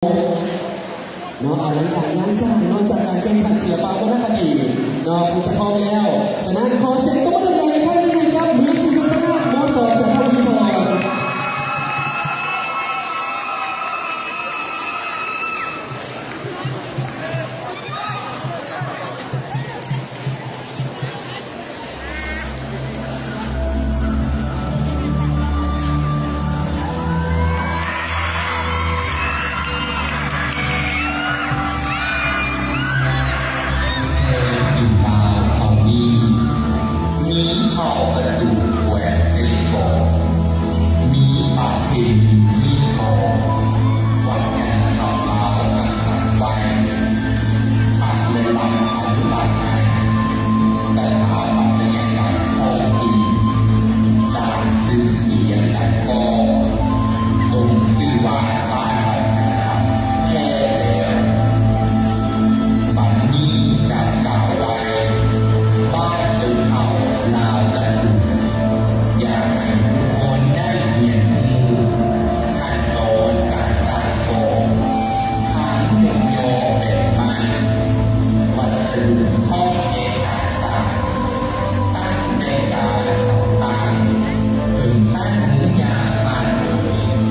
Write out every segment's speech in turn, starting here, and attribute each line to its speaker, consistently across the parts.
Speaker 1: เนาะหลังจากงานสร้างนอกจากการแข่งขันศิลปะวัฒนธรรมเนาะคุณจะพร้อมแล้วฉะนั้นขอเสียงก็มาดังๆครับนิดนึงครับมิวสิกพัฒนามอสจากท่านพี่พร
Speaker 2: มีเผ่ากระดูกแหวนซิลิโคนมีปากดินมีทองวัดแก่นข่าวลาวกันสั่งไว้ปากเลยลำเขาลำไงแต่หาปัจจัยการพอกินสร้างชื่อเสียงแต่ก็ทรงชื่อว่าบ้านบันเทิงธรรมแย่แล้วบัดนี้จากกล่าวไว้บ้านสูงเอาลาวกันดูอยากให้ทุกคนได้เรียนรู้ขั้นตอนการสร้างโกงทางหมุนโยเป็นมันวัดสื่อห้องเอกสารตั้งในการสอบตั้งถึงสั้นหรือยาวมาเลย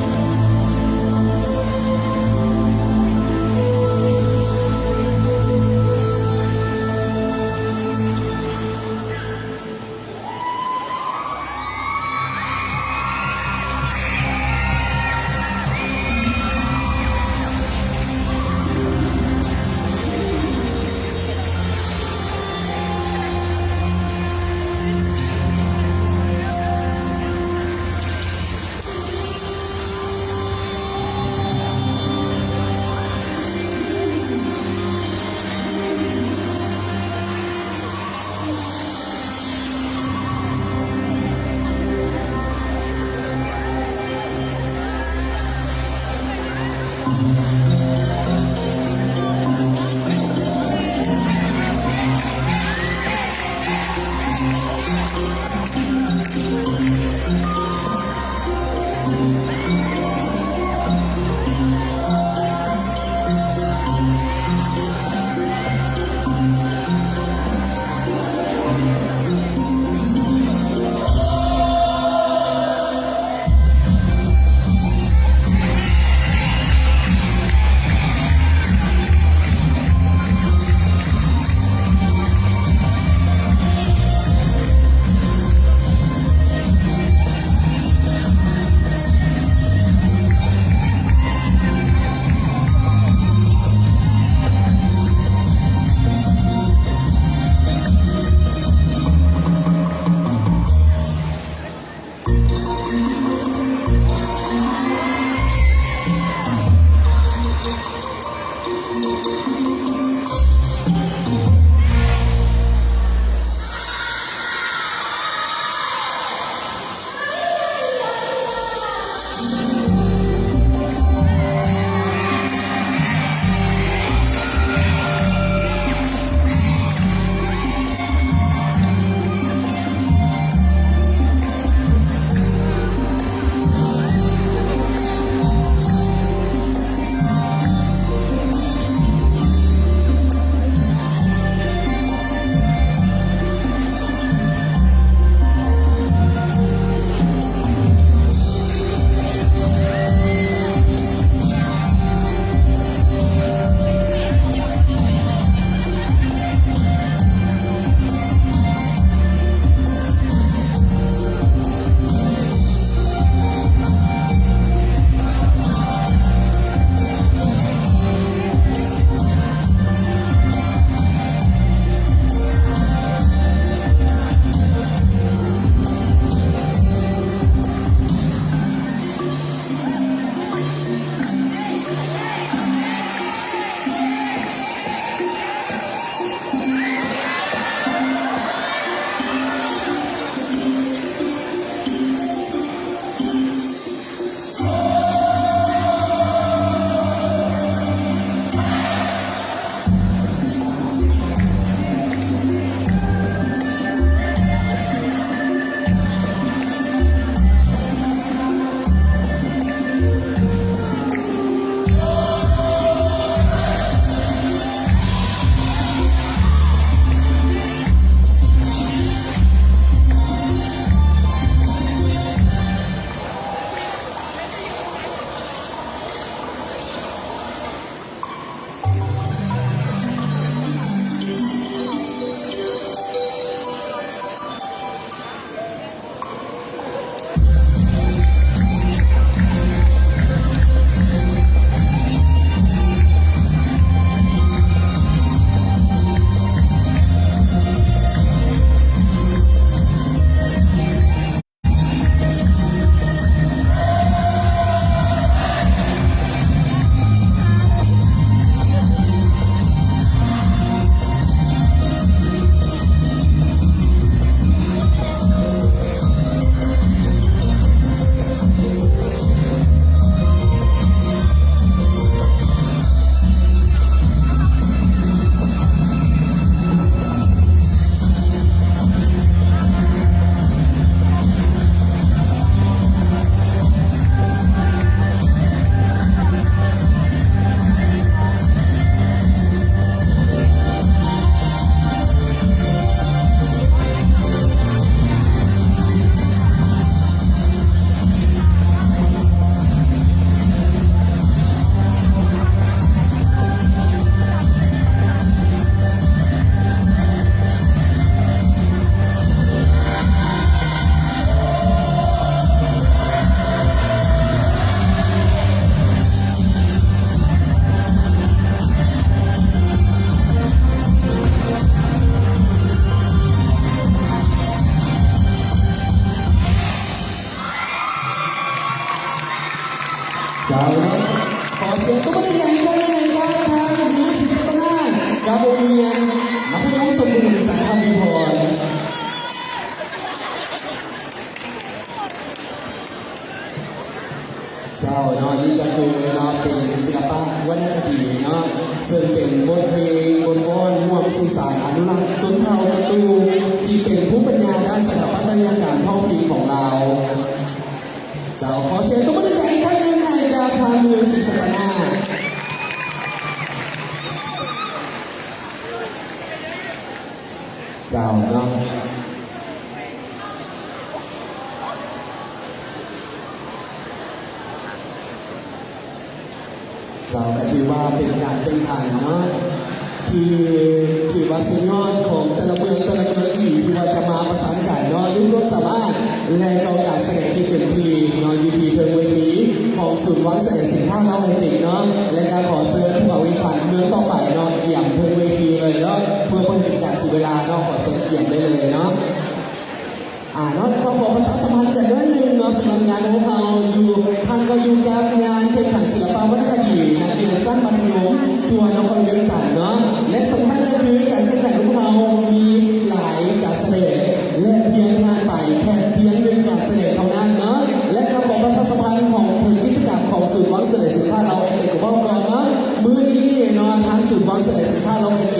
Speaker 1: ซึ่งเป็นบทเพลงบทกลอนม่วงสื่อสารอนุรักษ์ชนเผ่าตะตูที่เป็นผู้ปัญญาด้านสถาปัตยกรรมท้องถิ่นของเราเจ้าขอเสียงตัวมันใหญ่ท่านหนึ่งให้กับทางเมืองศรีสะเกษเจ้าเนาะเจ้าก็ถือว่าเป็นการเป็นขันเนาะที่ว่าสุดยอดของแต่ละเมืองอีกที่ว่าจะมาประสานกันเนาะยุ่งร่วมสามารถและก็การแสดงที่เต็มที่เนาะยูทีเทิงเวทีของศูนย์วัดแสดงสินค้าเราไอติกเนาะและการขอเชิญผู้บ่าววิพันธ์เมืองต่อไปเนาะเกี่ยมเทิงเวทีเลยเนาะเพื่อเป็นการเสียเวลาเนาะขอเชิญเกี่ยมได้เลยเนาะเนาะก็ขอประชาสัมพันธ์กันด้วยนึงเนาะสำหรับงานของเราอยู่ท่านก็อยู่กับงานแข่งขันศิลปวัฒนคดีนักเรียนสั้นมัธยมตัวนครเวียงจันทร์เนาะและสำคัญก็คือการแข่งขันของเรามีหลายการแสดงและเพียงงานไปแค่เพียงหนึ่งการแสดงเท่านั้นเนาะและก็ขอประชาสัมพันธ์ของถึงกิจกรรมของศูนย์วังแสดงสินค้าเราเองกับพ่อก่อนเนาะมื้อนี้เนาะทางศูนย์วังแสดงสินค้าเราเอง